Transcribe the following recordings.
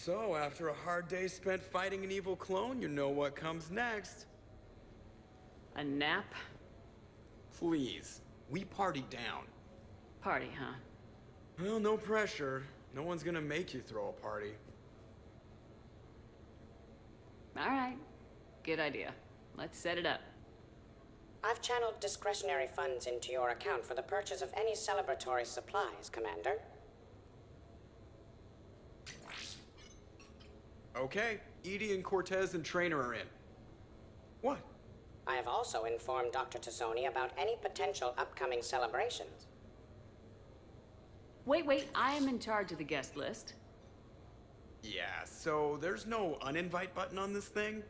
So, after a hard day spent fighting an evil clone, you know what comes next. A nap? Please, we party down. Party, huh? Well, no pressure. No one's gonna make you throw a party. Alright. Good idea. Let's set it up. I've channeled discretionary funds into your account for the purchase of any celebratory supplies, Commander. Okay, Edie and Cortez and Trainer are in. What? I have also informed Dr. Tassoni about any potential upcoming celebrations. Wait, I am in charge of the guest list. Yeah, so there's no uninvite button on this thing?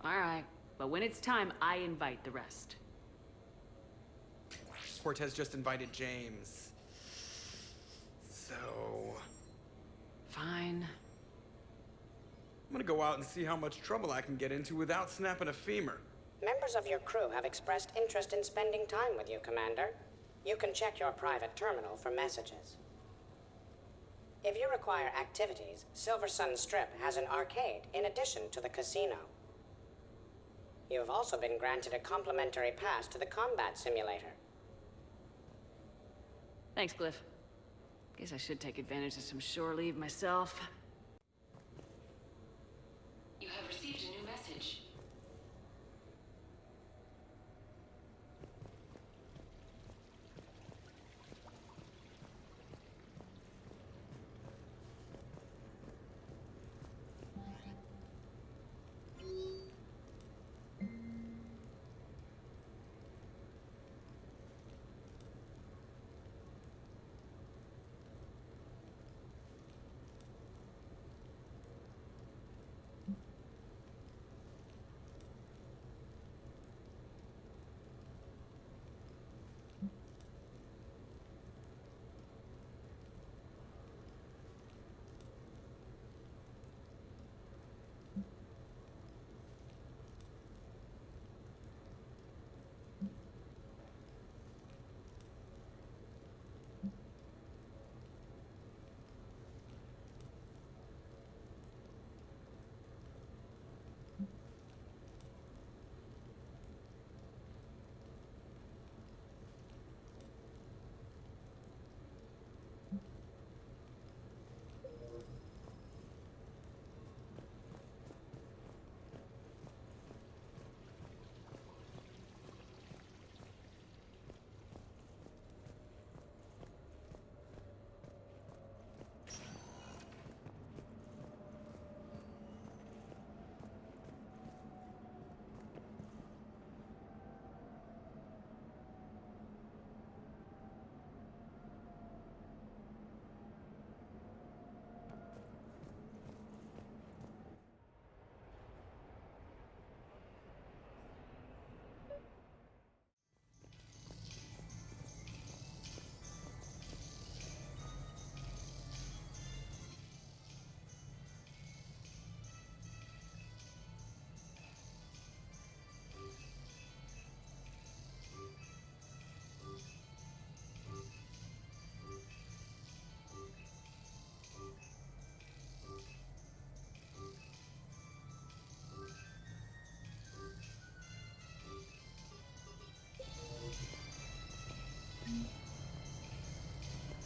Alright, but when it's time, I invite the rest. Cortez just invited James. So... Fine. I'm gonna go out and see how much trouble I can get into without snapping a femur. Members of your crew have expressed interest in spending time with you, Commander. You can check your private terminal for messages. If you require activities, Silver Sun Strip has an arcade in addition to the casino. You have also been granted a complimentary pass to the combat simulator. Thanks, Cliff. Guess I should take advantage of some shore leave myself. You have received a new message.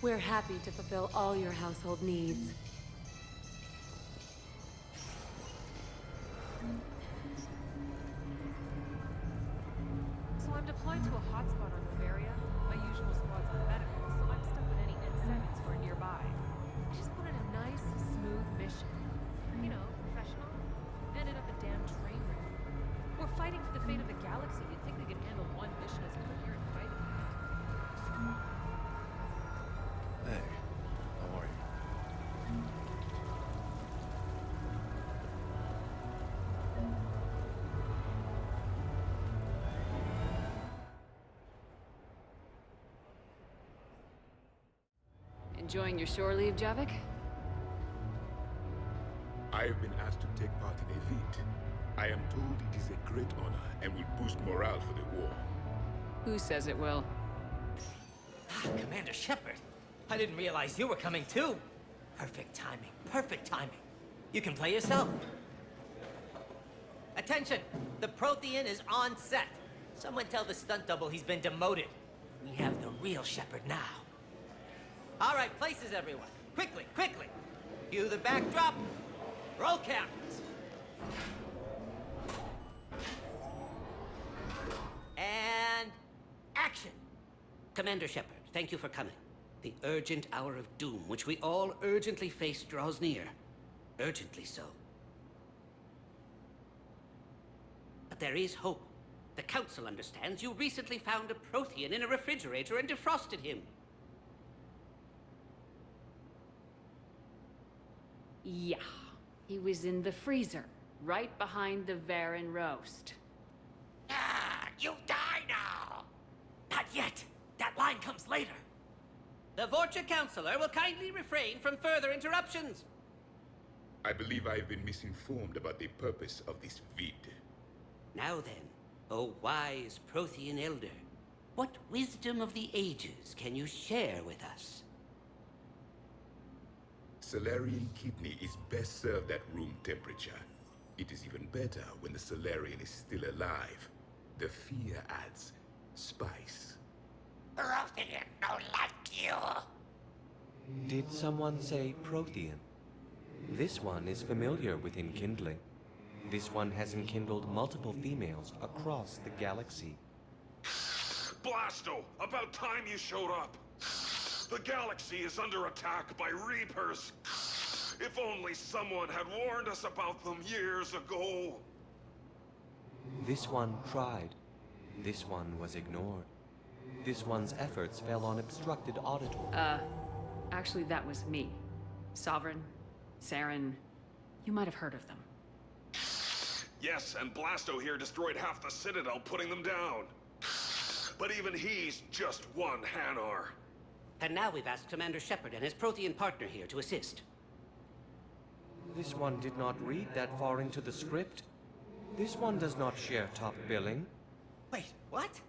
We're happy to fulfill all your household needs. So I'm deployed to a hotspot on Bavaria. My usual squad's on medical, so I'm stuck with any N7s who are nearby. I just put in a nice, smooth mission. You know, professional. Ended up a damn train wreck. We're fighting for the fate of the galaxy. You'd think they could handle one mission as a coherent fighting unit. Hey, how are you? Enjoying your shore leave, Javik? I've been asked to take part in a feat. I am told it is a great honor and will boost morale for the war. Who says it will? Commander Shepard, I didn't realize you were coming too. Perfect timing. Perfect timing. You can play yourself. Attention! The Prothean is on set. Someone tell the stunt double he's been demoted. We have the real Shepard now. All right, places, everyone. Quickly, quickly. Cue the backdrop. Roll cameras. And action. Commander Shepard, thank you for coming. The urgent hour of doom, which we all urgently face, draws near. Urgently so. But there is hope. The Council understands you recently found a Prothean in a refrigerator and defrosted him. Yeah. He was in the freezer, right behind the Varen roast. Ah, you die now! Not yet. That line comes later. The Vorcha Counselor will kindly refrain from further interruptions. I believe I've been misinformed about the purpose of this vid. Now then, O wise Prothean Elder, what wisdom of the ages can you share with us? Salarian kidney is best served at room temperature. It is even better when the Salarian is still alive. The fear adds spice. Prothean no like you. Did someone say Prothean? This one is familiar with enkindling. This one has enkindled multiple females across the galaxy. Blasto, about time you showed up. The galaxy is under attack by Reapers. If only someone had warned us about them years ago. This one tried. This one was ignored. This one's efforts fell on obstructed auditory. Actually, that was me. Sovereign, Saren, you might have heard of them. Yes, and Blasto here destroyed half the Citadel, putting them down. But even he's just one Hanar. And now we've asked Commander Shepard and his Prothean partner here to assist. This one did not read that far into the script. This one does not share top billing. Wait, what?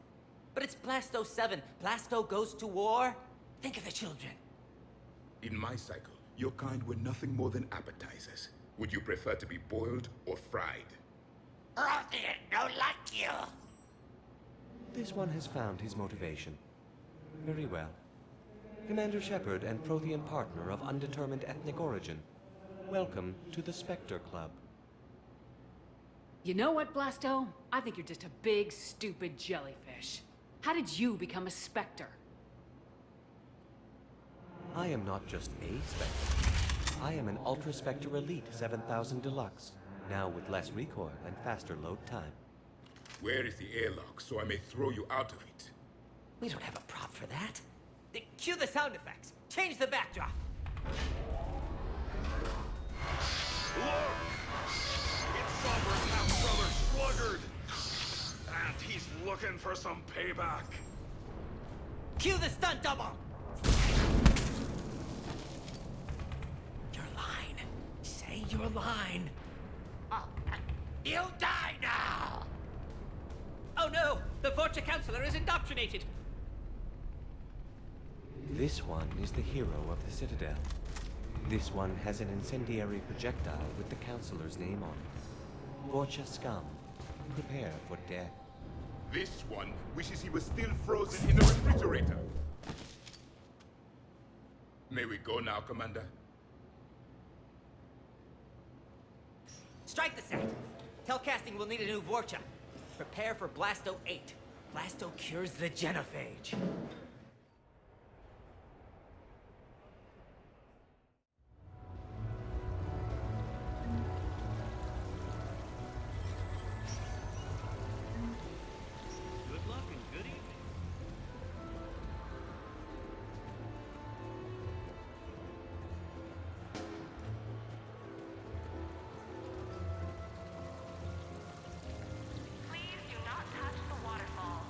But it's Blasto 7. Blasto goes to war? Think of the children. In my cycle, your kind were nothing more than appetizers. Would you prefer to be boiled or fried? Prothean no like you. This one has found his motivation. Very well. Commander Shepard and Prothean partner of undetermined ethnic origin. Welcome to the Spectre Club. You know what, Blasto? I think you're just a big, stupid jellyfish. How did you become a Spectre? I am not just a Spectre. I am an Ultra Spectre Elite 7000 Deluxe, now with less recoil and faster load time. Where is the airlock so I may throw you out of it? We don't have a prop for that. Cue the sound effects. Change the backdrop. Look! It's Sovereign's half-brother Sluggard! And he's looking for some payback. Cue the stunt double. Your line. Say your line. You die now! Oh no! The Vorcha Counselor is indoctrinated! This one is the hero of the Citadel. This one has an incendiary projectile with the Counselor's name on it. Vorcha scum. Prepare for death. This one wishes he was still frozen in the refrigerator. May we go now, Commander? Strike the set. Telcasting will need a new Vorcha. Prepare for Blasto 8. Blasto cures the genophage. Good luck and good evening. Please do not touch the waterfall.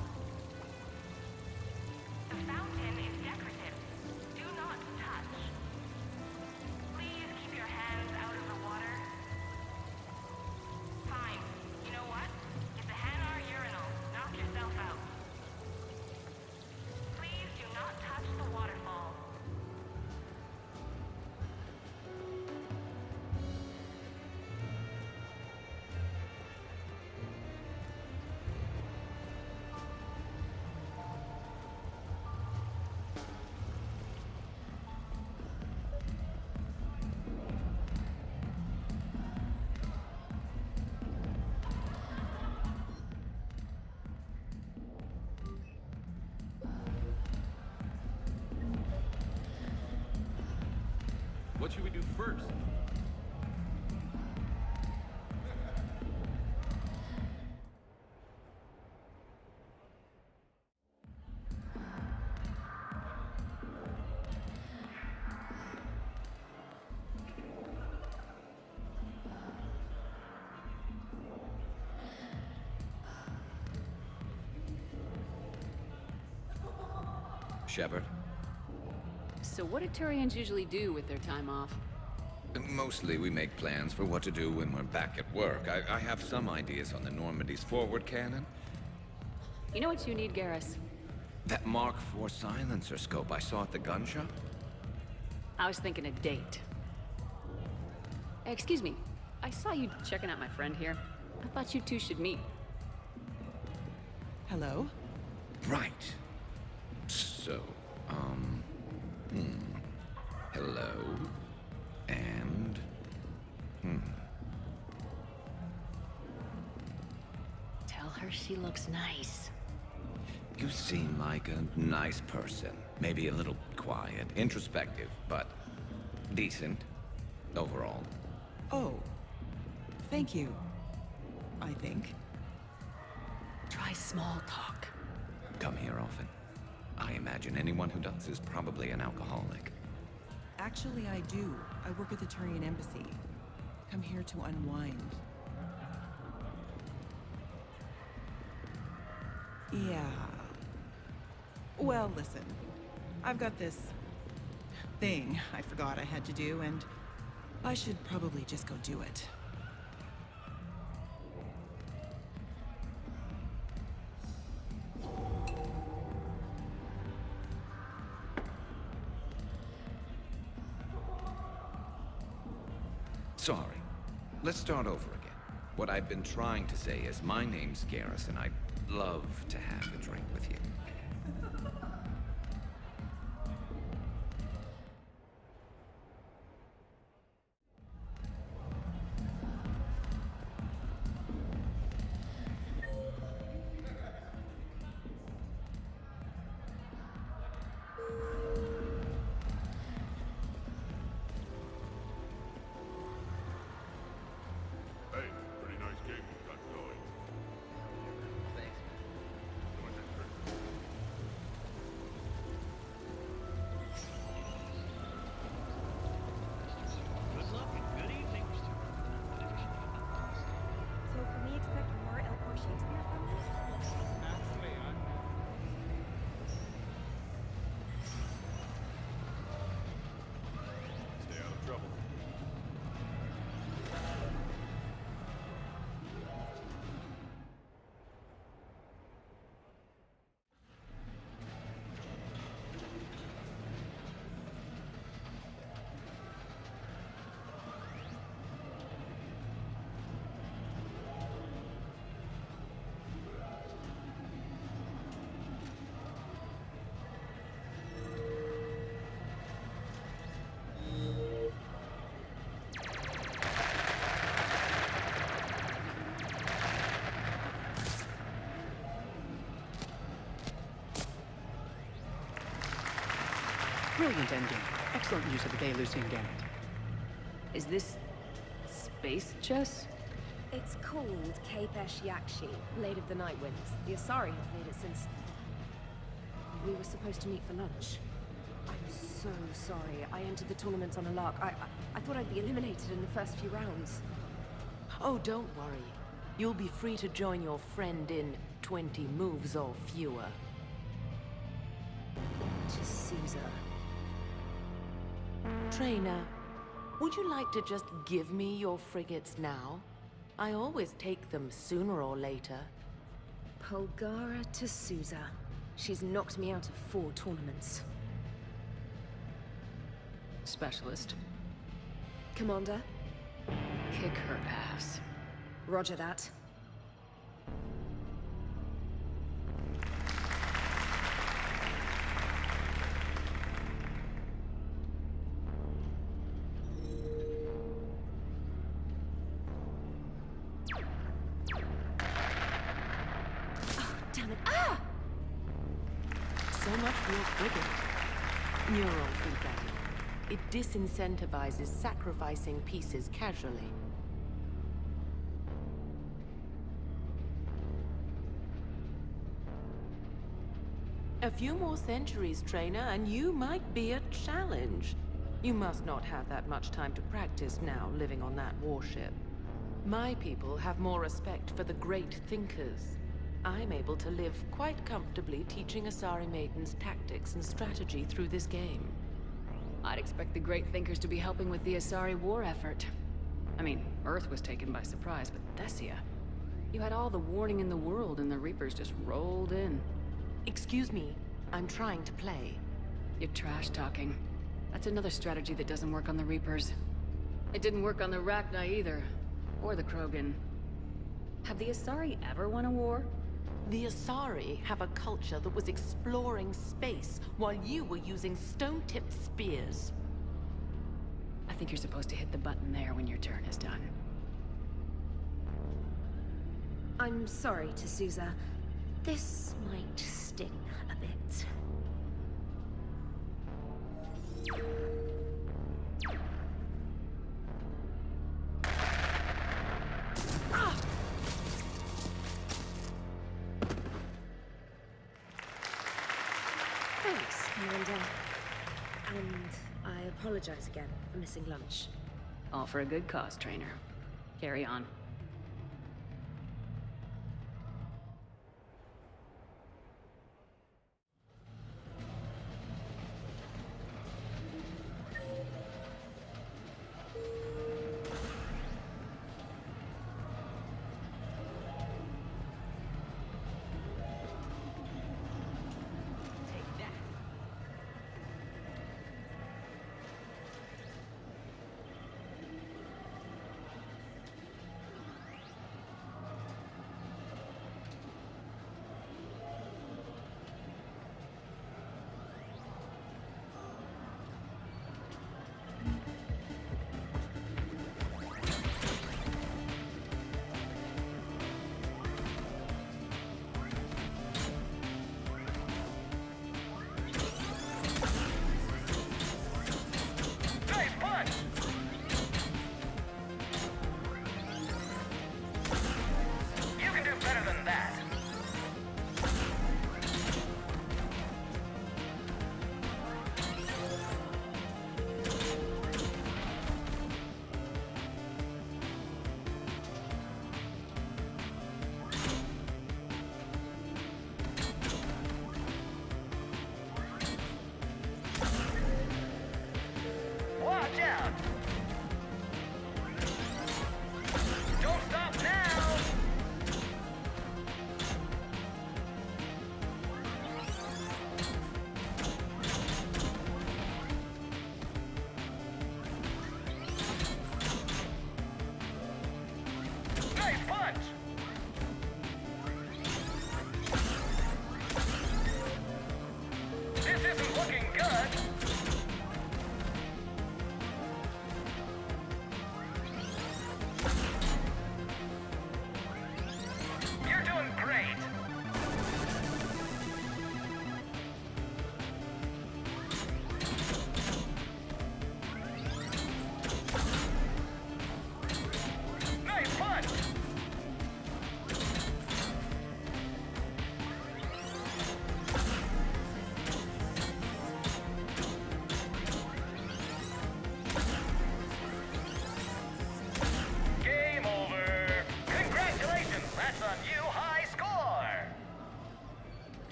What should we do first? Shepard? So what do Turians usually do with their time off? Mostly we make plans for what to do when we're back at work. I have some ideas on the Normandy's forward cannon. You know what you need, Garrus? That Mark IV silencer scope I saw at the gun shop? I was thinking a date. Excuse me, I saw you checking out my friend here. I thought you two should meet. Hello? Right. So, hello, and, Tell her she looks nice. You seem like a nice person. Maybe a little quiet, introspective, but decent, overall. Oh. Thank you. I think. Try small talk. Come here often. I imagine anyone who does is probably an alcoholic. Actually, I do. I work at the Turian embassy. Come here to unwind. Yeah. Well, listen. I've got this thing I forgot I had to do, and I should probably just go do it. Sorry. Let's start over again. What I've been trying to say is my name's Garrus, and I'd love to have a drink with you. Hey, pretty nice game you got going. Thanks, Good luck and good evening. So can we expect more Elmore Shakespeare from this? Stay out of trouble. Brilliant ending. Excellent use of the Delusian Gambit. Is this space chess? It's called Kapesh Yakshi, Blade of the Night Winds. The Asari have played it since we were supposed to meet for lunch. I'm so sorry. I entered the tournament on a lark. I thought I'd be eliminated in the first few rounds. Oh, don't worry. You'll be free to join your friend in 20 moves or fewer. To Caesar. Trainer, would you like to just give me your frigates now? I always take them sooner or later. Polgara to Sousa. She's knocked me out of 4 tournaments. Specialist. Commander? Kick her ass. Roger that. So much for your frigate. Neural feedback. It disincentivizes sacrificing pieces casually. A few more centuries, trainer, and you might be a challenge. You must not have that much time to practice now, living on that warship. My people have more respect for the great thinkers. I'm able to live quite comfortably teaching Asari maidens tactics and strategy through this game. I'd expect the great thinkers to be helping with the Asari war effort. I mean, Earth was taken by surprise, but Thessia... You had all the warning in the world and the Reapers just rolled in. Excuse me, I'm trying to play. You're trash-talking. That's another strategy that doesn't work on the Reapers. It didn't work on the Rachni either. Or the Krogan. Have the Asari ever won a war? The Asari have a culture that was exploring space while you were using stone-tipped spears. I think you're supposed to hit the button there when your turn is done. I'm sorry, T'Souza. This might sting a bit. Thanks, Commander. And I apologize again for missing lunch. All for a good cause, trainer. Carry on.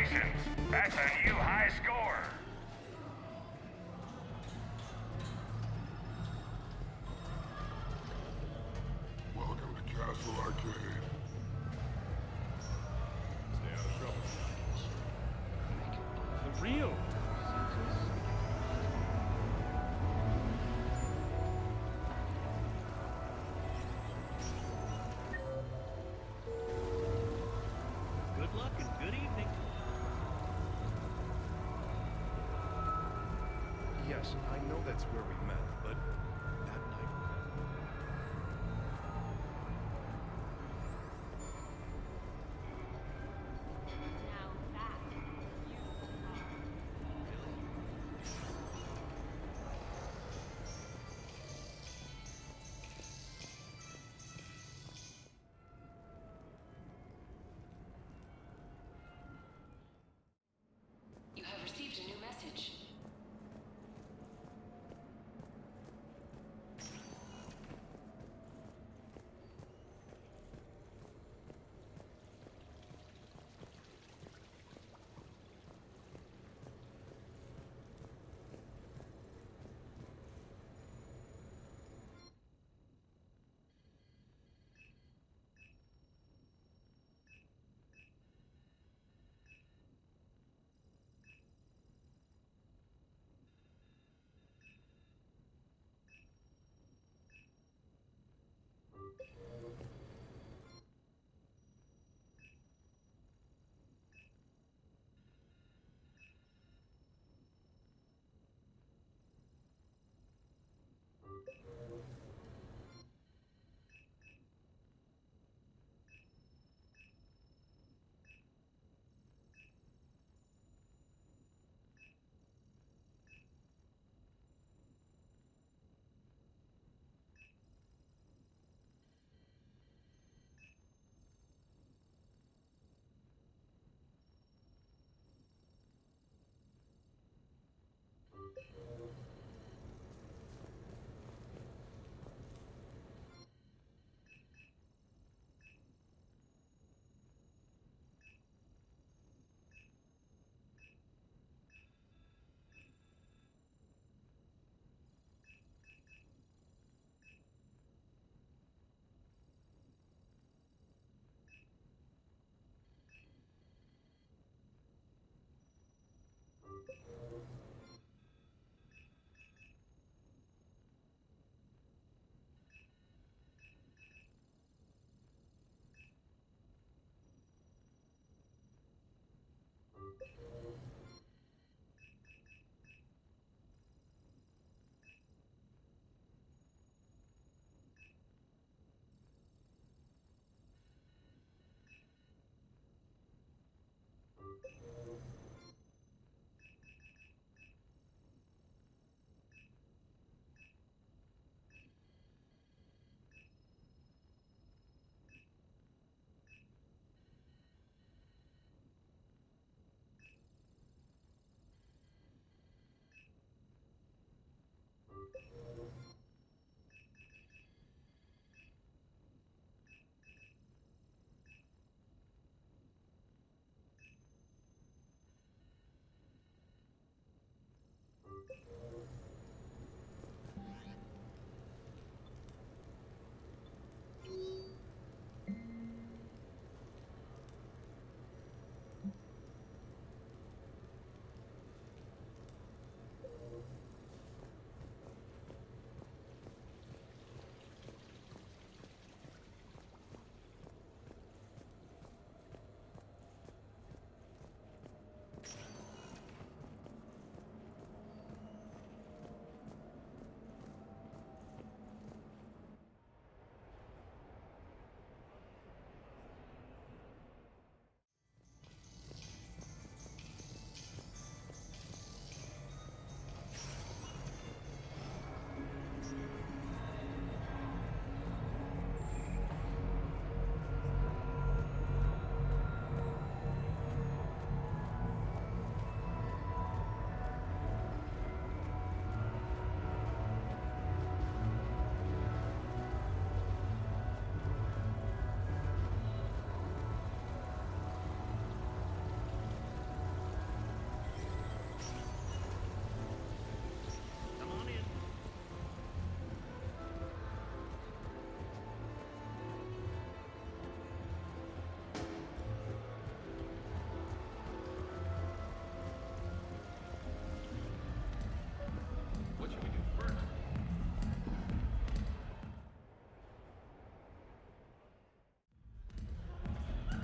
Congratulations! That's a new high score! Welcome to Castle Arcade. Stay out of trouble. The real. Good luck and good evening. Yes, I know that's where we met, but that night... You have received a new message.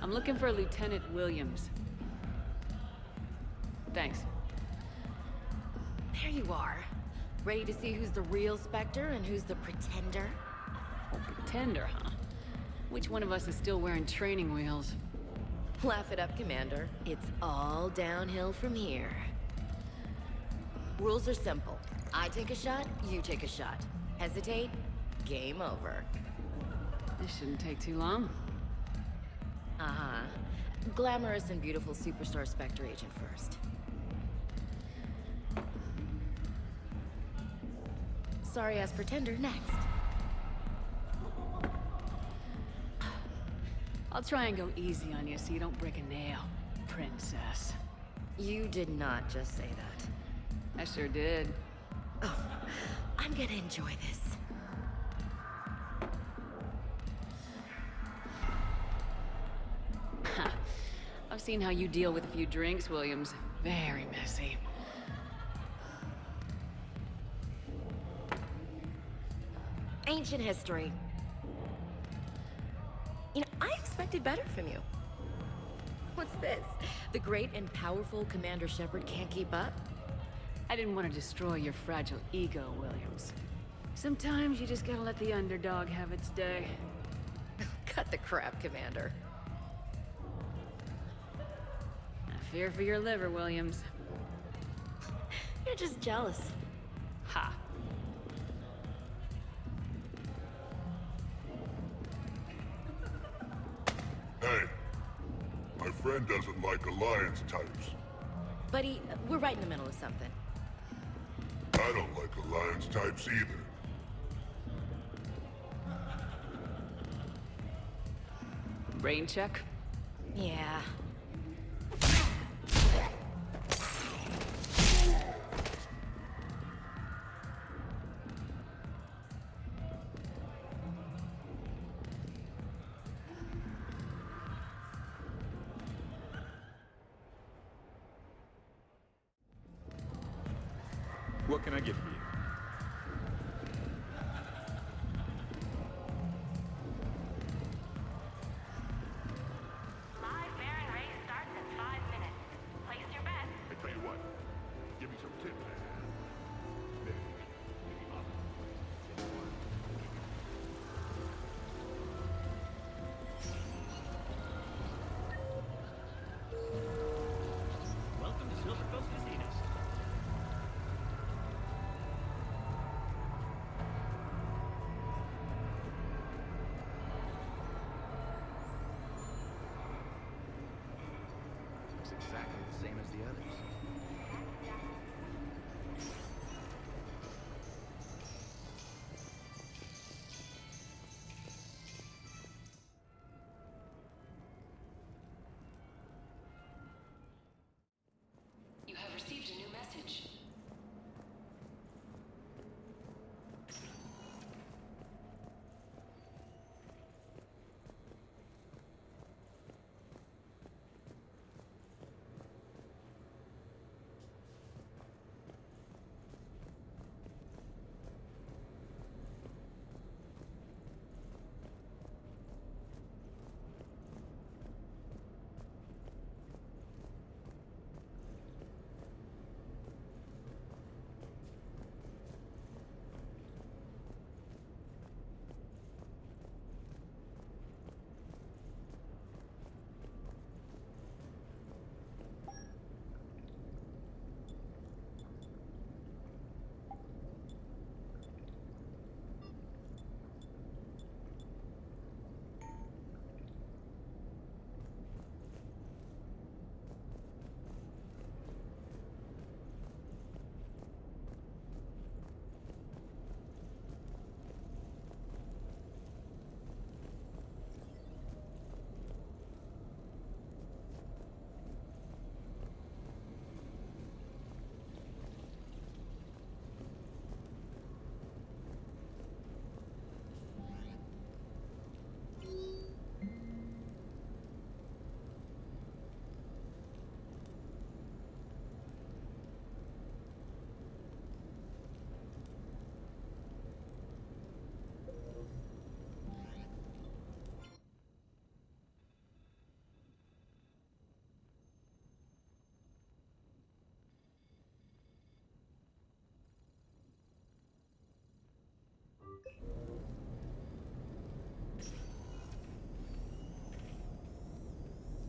I'm looking for Lieutenant Williams. Thanks. There you are. Ready to see who's the real Spectre and who's the pretender? Oh, pretender, huh? Which one of us is still wearing training wheels? Laugh it up, Commander. It's all downhill from here. Rules are simple. I take a shot, you take a shot. Hesitate, game over. This shouldn't take too long. Uh-huh. Glamorous and beautiful superstar Spectre agent first. Sorry-ass pretender next. I'll try and go easy on you so you don't break a nail, princess. You did not just say that. I sure did. Oh, I'm gonna enjoy this. Ha. I've seen how you deal with a few drinks, Williams. Very messy. Ancient history. You know, I expected better from you. What's this? The great and powerful Commander Shepard can't keep up? I didn't want to destroy your fragile ego, Williams. Sometimes you just gotta let the underdog have its day. Cut the crap, Commander. I fear for your liver, Williams. You're just jealous. Ha. Hey, my friend doesn't like alliance types. Buddy, we're right in the middle of something. I don't like alliance types either. Brain check? Yeah. What can I get for you? Live Baron race starts in 5 minutes. Place your bet. I tell you what, give me some tip, man. Welcome to Silver Coast Casino. Looks exactly the same as the others. You have received a new message.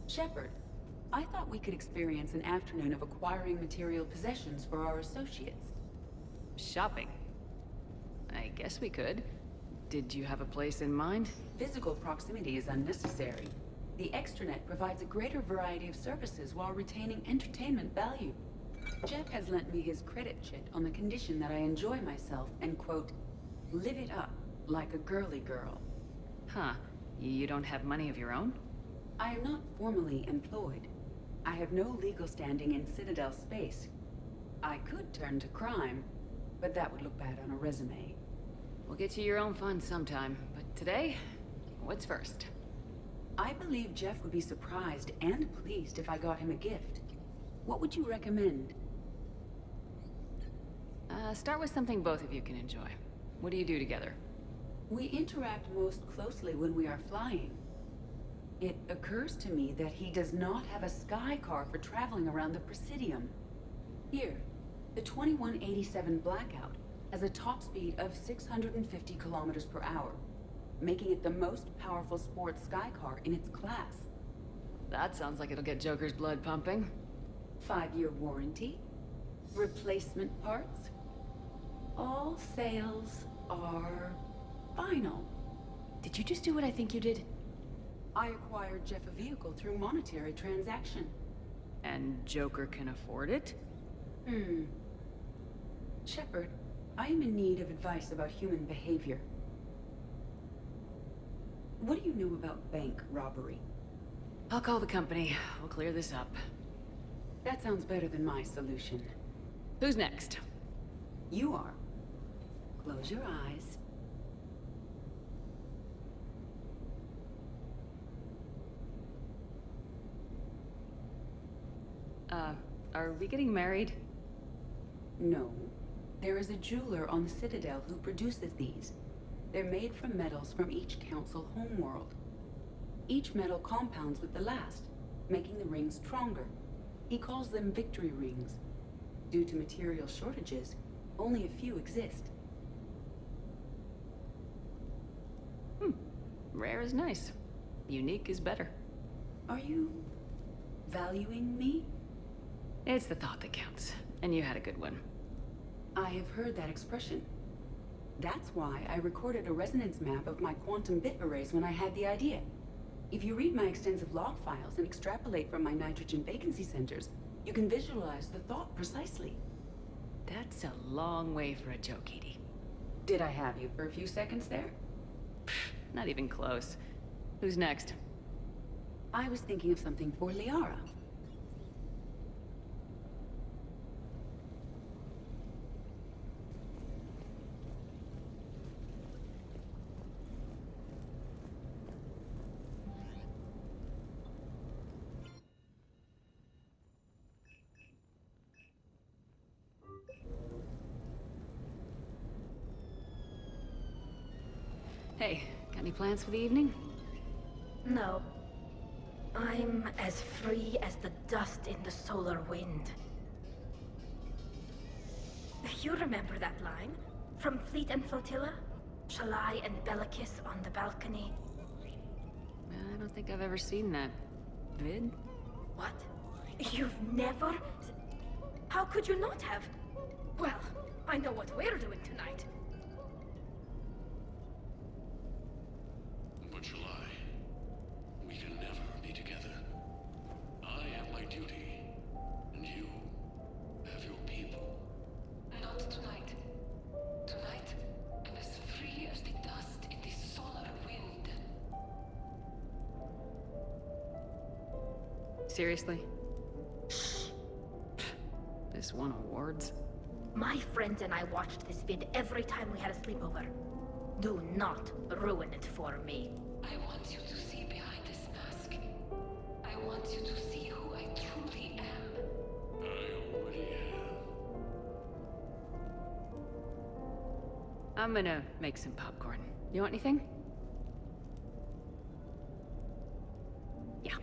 Shepard, I thought we could experience an afternoon of acquiring material possessions for our associates. Shopping? I guess we could. Did you have a place in mind? Physical proximity is unnecessary. The extranet provides a greater variety of services while retaining entertainment value. Jeff has lent me his credit chit on the condition that I enjoy myself and, quote, live it up like a girly girl. Huh. You don't have money of your own? I am not formally employed. I have no legal standing in Citadel space. I could turn to crime, but that would look bad on a resume. We'll get you your own fun sometime, but today, what's first? I believe Jeff would be surprised and pleased if I got him a gift. What would you recommend? Start with something both of you can enjoy. What do you do together? We interact most closely when we are flying. It occurs to me that he does not have a sky car for traveling around the Presidium. Here, the 2187 Blackout has a top speed of 650 kilometers per hour, making it the most powerful sports sky car in its class. That sounds like it'll get Joker's blood pumping. 5-year warranty, replacement parts. All sales are final. Did you just do what I think you did? I acquired Jeff a vehicle through monetary transaction. And Joker can afford it? Shepard, I am in need of advice about human behavior. What do you know about bank robbery? I'll call the company. We'll clear this up. That sounds better than my solution. Who's next? You are. Close your eyes. Are we getting married? No. There is a jeweler on the Citadel who produces these. They're made from metals from each council homeworld. Each metal compounds with the last, making the rings stronger. He calls them victory rings. Due to material shortages, only a few exist. Rare is nice. Unique is better. Are you valuing me? It's the thought that counts, and you had a good one. I have heard that expression. That's why I recorded a resonance map of my quantum bit arrays when I had the idea. If you read my extensive log files and extrapolate from my nitrogen vacancy centers, you can visualize the thought precisely. That's a long way for a joke, Edie. Did I have you for a few seconds there? Not even close. Who's next? I was thinking of something for Liara. Hey, got any plans for the evening? No. I'm as free as the dust in the solar wind. You remember that line? From Fleet and Flotilla? Shalai and Bellicus on the balcony? I don't think I've ever seen that. Vid? What? You've never? How could you not have? Well, I know what we're doing tonight. But July, we can never be together. I have my duty, and you have your people. Not tonight. Tonight, I'm as free as the dust in the solar wind. Seriously? This won awards? My friends and I watched this vid every time we had a sleepover. Do not ruin it for me. I want you to see behind this mask. I want you to see who I truly am. I already have. I'm gonna make some popcorn. You want anything? Yeah.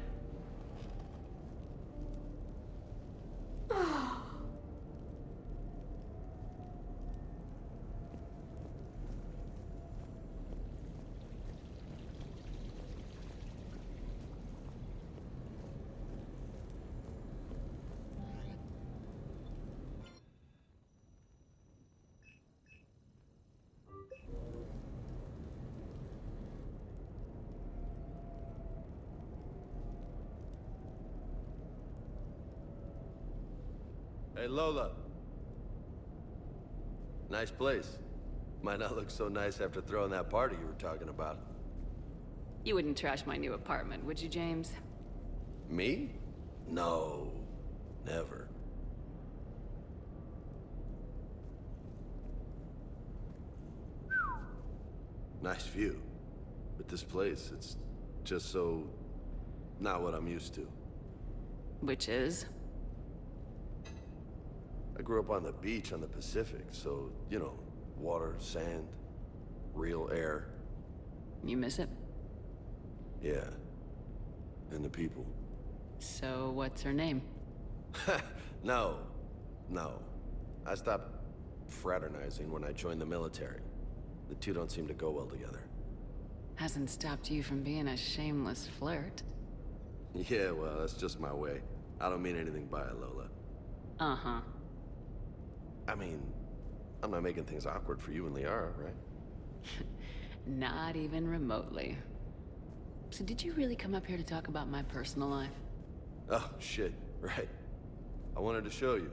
Hey, Lola. Nice place. Might not look so nice after throwing that party you were talking about. You wouldn't trash my new apartment, would you, James? Me? No. Never. Nice view. But this place, it's just so... not what I'm used to. Which is? I grew up on the beach on the Pacific, so, you know, water, sand, real air. You miss it? Yeah. And the people. So, what's her name? No. No. I stopped fraternizing when I joined the military. The two don't seem to go well together. Hasn't stopped you from being a shameless flirt. Yeah, well, that's just my way. I don't mean anything by it, Lola. Uh-huh. I mean, I'm not making things awkward for you and Liara, right? Not even remotely. So did you really come up here to talk about my personal life? Oh, shit, right. I wanted to show you.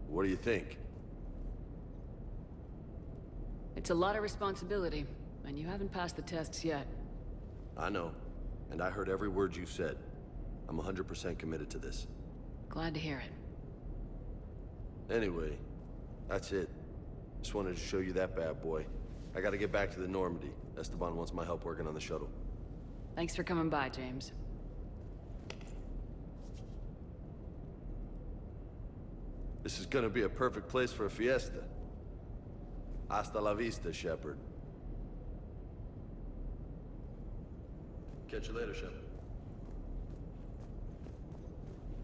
What do you think? It's a lot of responsibility, and you haven't passed the tests yet. I know, and I heard every word you said. I'm 100% committed to this. Glad to hear it. Anyway, that's it. Just wanted to show you that bad boy. I gotta get back to the Normandy. Esteban wants my help working on the shuttle. Thanks for coming by, James. This is gonna be a perfect place for a fiesta. Hasta la vista, Shepard. Catch you later, Shepard.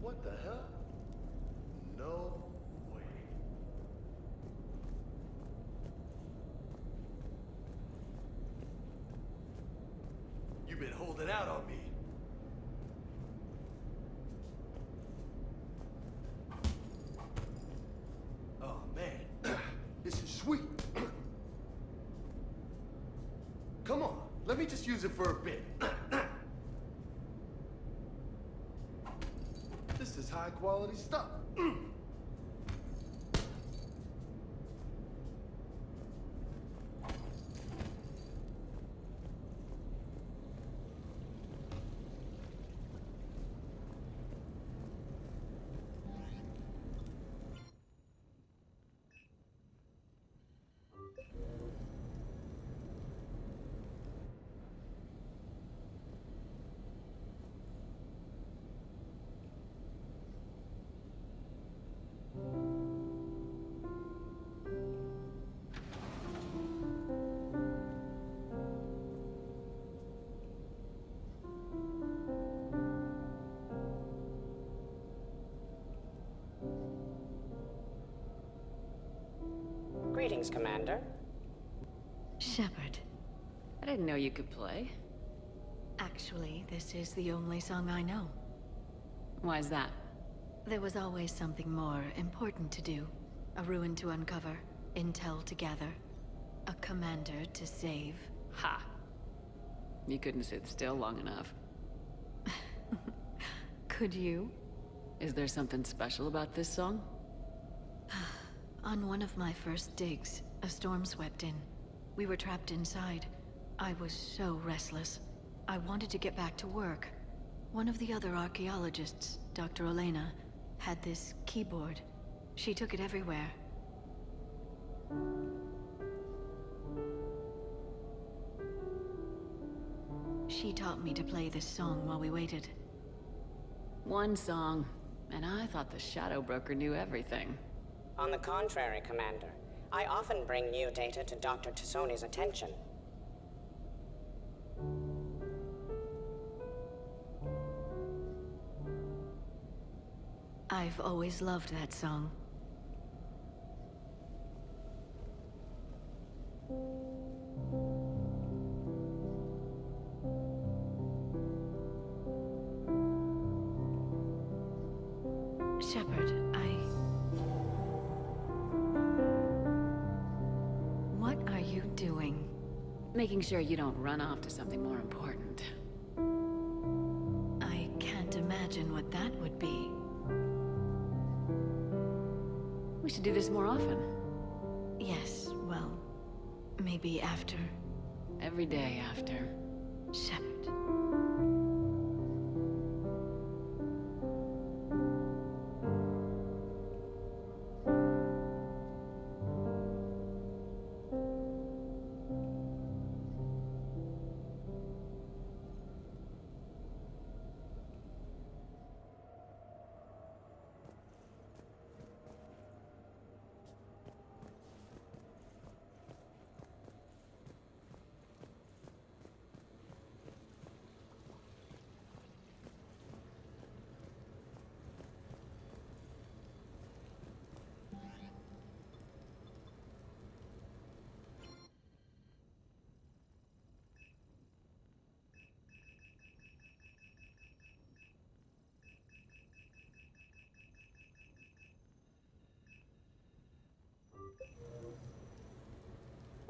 What the hell? No way. You've been holding out on me. Oh, man. This is sweet. Come on, let me just use it for a bit. This is high quality stuff. Greetings, Commander. Shepard. I didn't know you could play. Actually, this is the only song I know. Why is that? There was always something more important to do. A ruin to uncover, intel to gather, a commander to save. Ha! You couldn't sit still long enough. Could you? Is there something special about this song? On one of my first digs, a storm swept in. We were trapped inside. I was so restless. I wanted to get back to work. One of the other archaeologists, Dr. Elena, had this keyboard. She took it everywhere. She taught me to play this song while we waited. One song, and I thought the Shadow Broker knew everything. On the contrary, Commander. I often bring new data to Dr. Tassoni's attention. I've always loved that song. Shepard, What are you doing? Making sure you don't run off to something more important. I can't imagine what that would be. We should do this more often. Yes, well, maybe after. Every day after. Shepard.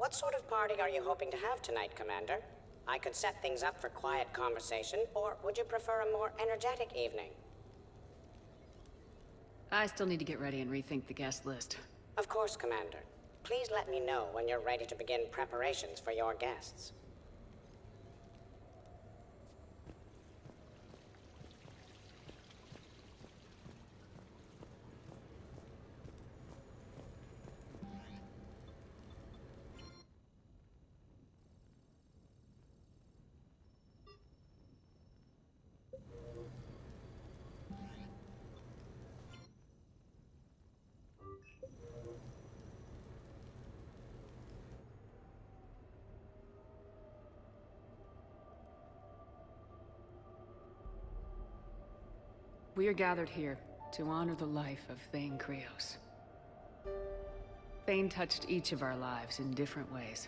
What sort of party are you hoping to have tonight, Commander? I could set things up for quiet conversation, or would you prefer a more energetic evening? I still need to get ready and rethink the guest list. Of course, Commander. Please let me know when you're ready to begin preparations for your guests. We are gathered here to honor the life of Thane Krios. Thane touched each of our lives in different ways.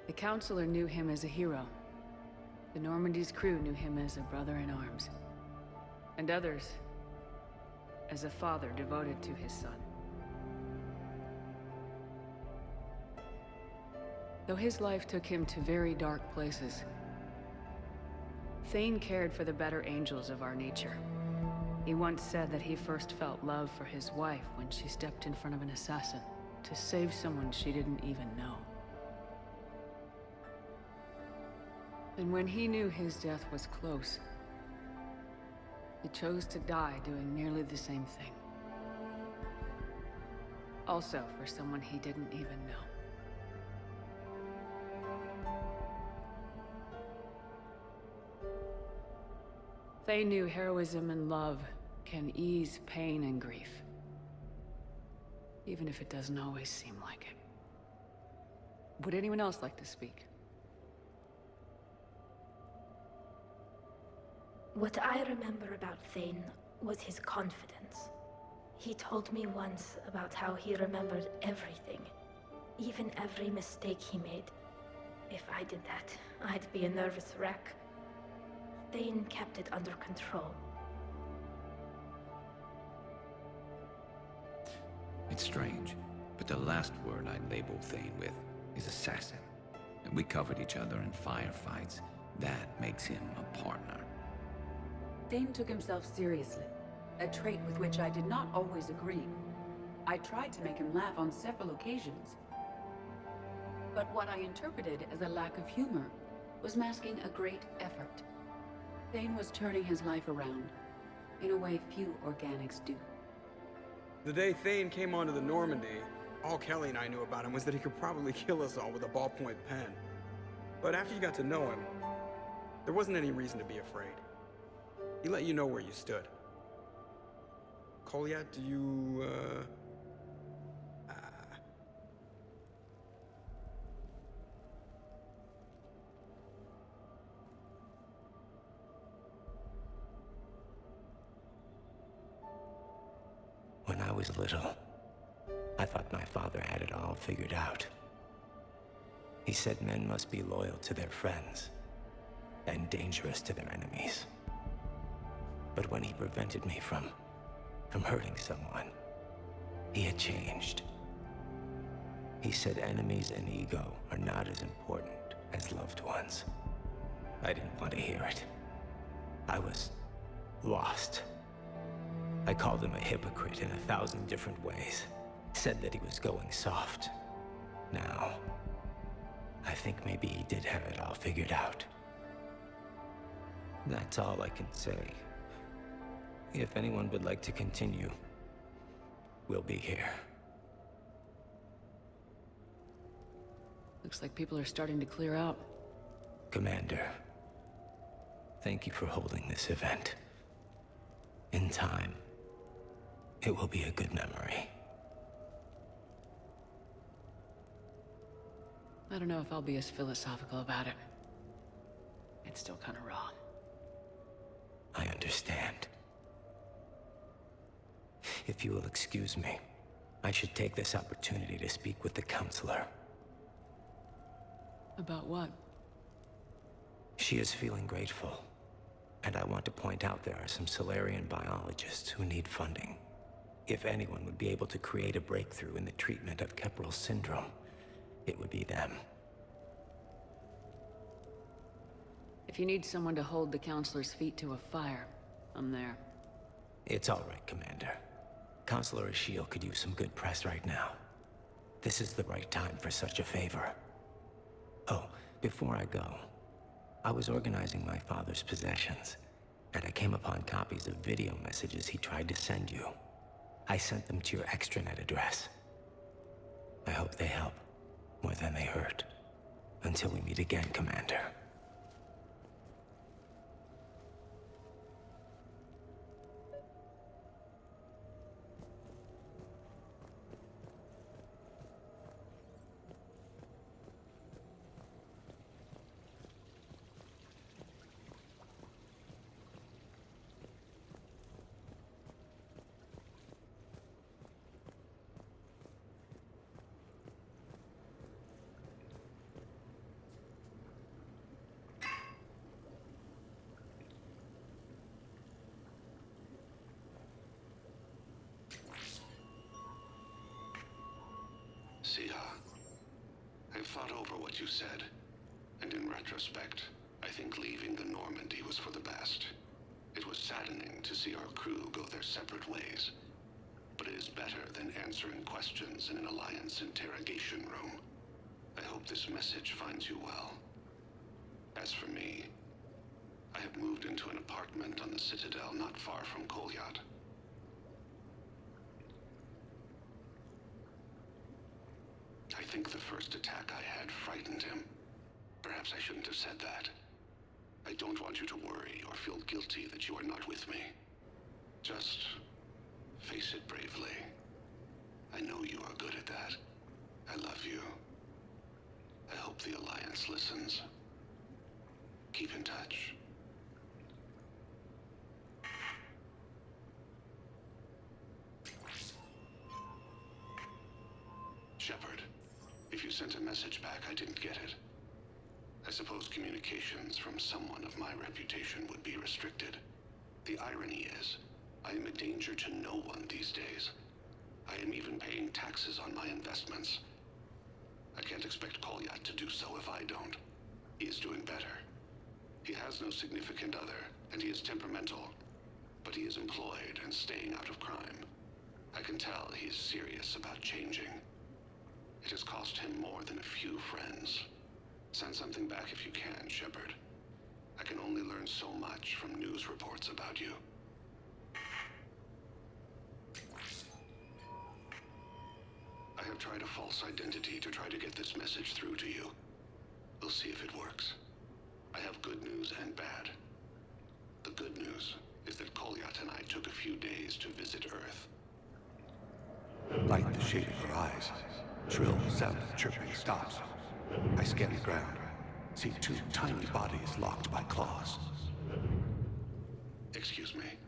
The Counselor knew him as a hero. The Normandy's crew knew him as a brother in arms. And others as a father devoted to his son. Though his life took him to very dark places, Thane cared for the better angels of our nature. He once said that he first felt love for his wife when she stepped in front of an assassin to save someone she didn't even know. And when he knew his death was close, he chose to die doing nearly the same thing. Also for someone he didn't even know. They knew heroism and love can ease pain and grief, even if it doesn't always seem like it. Would anyone else like to speak? What I remember about Thane was his confidence. He told me once about how he remembered everything, even every mistake he made. If I did that, I'd be a nervous wreck. Thane kept it under control. It's strange, but the last word I'd label Thane with is assassin. And we covered each other in firefights. That makes him a partner. Thane took himself seriously, a trait with which I did not always agree. I tried to make him laugh on several occasions. But what I interpreted as a lack of humor was masking a great effort. Thane was turning his life around, in a way few organics do. The day Thane came onto the Normandy, all Kelly and I knew about him was that he could probably kill us all with a ballpoint pen. But after you got to know him, there wasn't any reason to be afraid. He let you know where you stood. Kolyat, do you, When I was little, I thought my father had it all figured out. He said men must be loyal to their friends and dangerous to their enemies. But when he prevented me from hurting someone, he had changed. He He said enemies and ego are not as important as loved ones. I didn't want to hear it. I was lost. I called him a hypocrite in 1,000 different ways. Said that he was going soft. Now, I think maybe he did have it all figured out. That's all I can say. If anyone would like to continue, we'll be here. Looks like people are starting to clear out. Commander, thank you for holding this event. In time, it will be a good memory. I don't know if I'll be as philosophical about it. It's still kind of raw. I understand. If you will excuse me, I should take this opportunity to speak with the counselor. About what? She is feeling grateful, and I want to point out there are some Solarian biologists who need funding. If anyone would be able to create a breakthrough in the treatment of Kepral syndrome, it would be them. If you need someone to hold the counselor's feet to a fire, I'm there. It's all right, Commander. Counselor Ashiel could use some good press right now. This is the right time for such a favor. Oh, before I go, I was organizing my father's possessions, and I came upon copies of video messages he tried to send you. I sent them to your extranet address. I hope they help, more than they hurt. Until we meet again, Commander. I've thought over what you said, and in retrospect, I think leaving the Normandy was for the best. It was saddening to see our crew go their separate ways, but it is better than answering questions in an Alliance interrogation room. I hope this message finds you well. As for me, I have moved into an apartment on the Citadel not far from Kolyat. I think the first attack I had frightened him. Perhaps I shouldn't have said that. I don't want you to worry or feel guilty that you are not with me. Just face it bravely. I know you are good at that. I love you. I hope the Alliance listens. Keep in touch. Shepard, if you sent a message back, I didn't get it. I suppose communications from someone of my reputation would be restricted. The irony is, I am a danger to no one these days. I am even paying taxes on my investments. I can't expect Kolyat to do so if I don't. He is doing better. He has no significant other, and he is temperamental. But he is employed and staying out of crime. I can tell he is serious about changing. It has cost him more than a few friends. Send something back if you can, Shepard. I can only learn so much from news reports about you. I have tried a false identity to try to get this message through to you. We'll see if it works. I have good news and bad. The good news is that Kolyat and I took a few days to visit Earth. Light the shade of her eyes. Shrill sound of chirping stops. I scan the ground. See two tiny bodies locked by claws. Excuse me.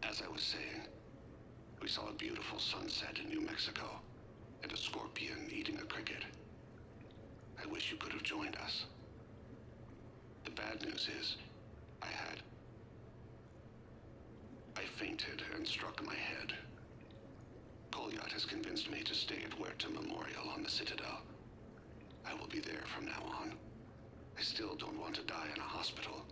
As I was saying, we saw a beautiful sunset in New Mexico, and a scorpion eating a cricket. I wish you could have joined us. The bad news is, I fainted and struck my head. Kolyat has convinced me to stay at where Alberta Memorial on the Citadel. I will be there from now on. I still don't want to die in a hospital,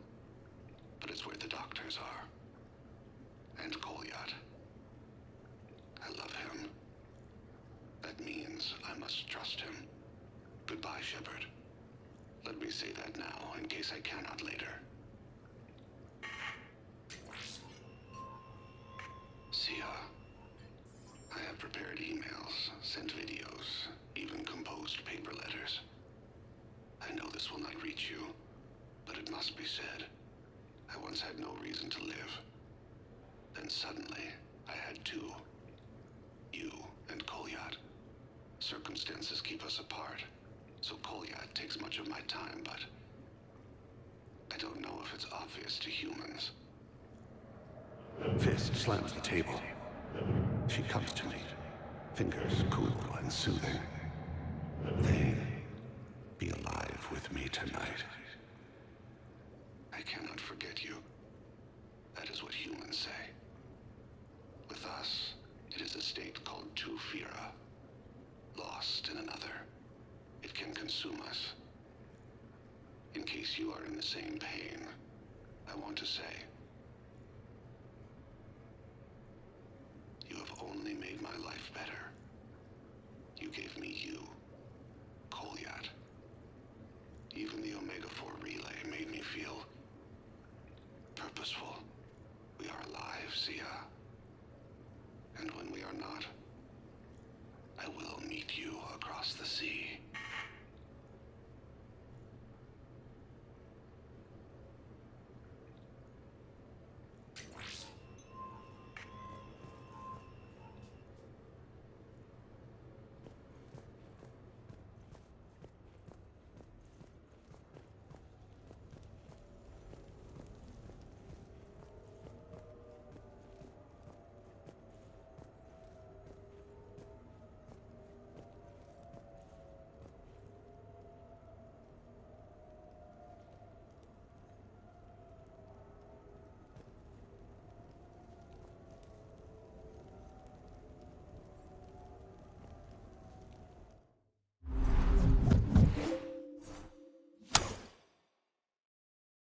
but it's where the doctors are. And Kolyat. I love him. That means I must trust him. Goodbye, Shepard. Let me say that now, in case I cannot later. Sia, I have prepared emails, sent videos, even composed paper letters. I know this will not reach you, but it must be said. I once had no reason to live. Then suddenly, I had two. You and Kolyat. Circumstances keep us apart, so Kolyat takes much of my time, but I don't know if it's obvious to humans. Fist slams the table. She comes to me, fingers cool and soothing. Thane, be alive with me tonight. I cannot forget you. That is what humans say. With us, it is a state called Tufira. Lost in another. It can consume us. In case you are in the same pain, I want to say, you have only made my life better. You gave me you, Kolyat. Even the Omega-4 relay made me feel purposeful. We are alive, Sia. And when we are not, I will meet you across the sea.